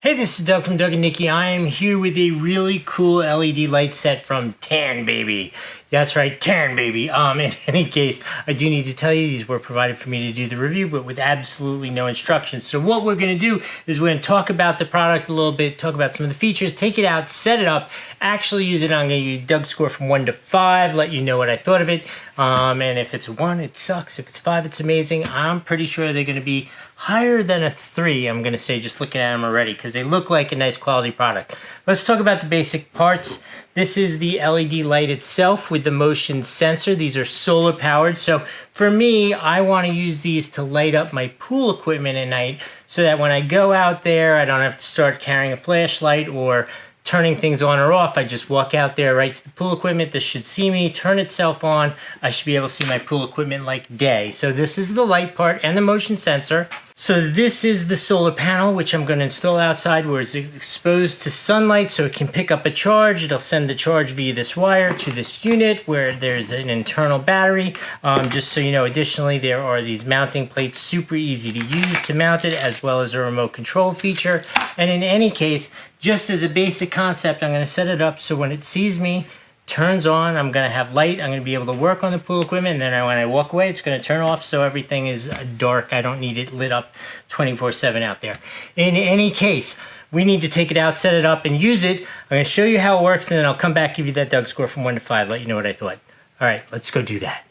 Hey, this is Doug from Doug and Nikki. I am here with a really cool LED light set from TANBABY. That's right, TANBABY. In any case, I do need to tell you these were provided for me to do the review, but with absolutely no instructions. So what we're going to do is we're going to talk about the product a little bit, talk about some of the features, take it out, set it up, actually use it. I'm going to use Doug's score from 1 to 5, let you know what I thought of it. And if it's a 1, it sucks. If it's 5, it's amazing. I'm pretty sure they're going to be higher than a 3, I'm going to say, just looking at them already, because they look like a nice quality product. Let's talk about the basic parts. This is the LED light itself with the motion sensor. These are solar powered. So for me, I want to use these to light up my pool equipment at night so that when I go out there, I don't have to start carrying a flashlight or turning things on or off. I just walk out there right to the pool equipment. This should see me, turn itself on. I should be able to see my pool equipment like day. So this is the light part and the motion sensor. So this is the solar panel, which I'm going to install outside where it's exposed to sunlight so it can pick up a charge. It'll send the charge via this wire to this unit where there's an internal battery. Just so you know, additionally, there are these mounting plates, super easy to use to mount it, as well as a remote control feature. And in any case, just as a basic concept, I'm going to set it up so when it sees me, turns on, I'm going to have light, I'm going to be able to work on the pool equipment, and then when I walk away, it's going to turn off so everything is dark. I don't need it lit up 24/7 out there. In any case, we need to take it out, set it up, and use it. I'm going to show you how it works, and then I'll come back, give you that Doug score from 1 to 5, let you know what I thought. All right, let's go do that.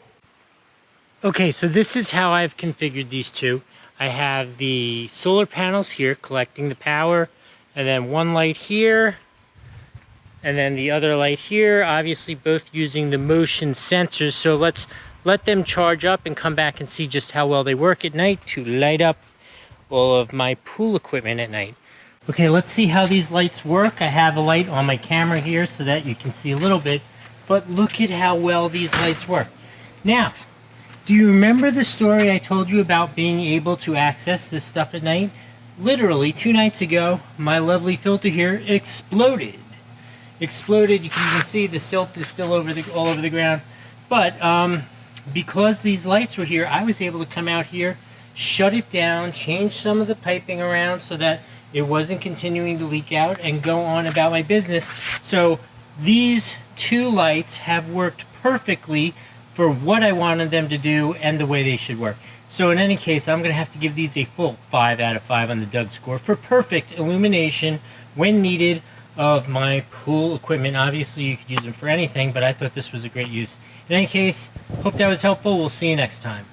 Okay, so this is how I've configured these two. I have the solar panels here collecting the power, and then one light here, and then the other light here, obviously both using the motion sensors. So let's let them charge up and come back and see just how well they work at night to light up all of my pool equipment at night. Okay, let's see how these lights work. I have a light on my camera here so that you can see a little bit, but look at how well these lights work. Now, do you remember the story I told you about being able to access this stuff at night? Literally 2 nights ago, my lovely filter here exploded. You can even see the silt is still all over the ground. But because these lights were here, I was able to come out here, shut it down, change some of the piping around so that it wasn't continuing to leak out, and go on about my business. So these 2 lights have worked perfectly for what I wanted them to do and the way they should work. So in any case, I'm going to have to give these a full 5 out of 5 on the Doug score for perfect illumination when needed of my pool equipment. Obviously, you could use them for anything, but I thought this was a great use. In any case, hope that was helpful. We'll see you next time.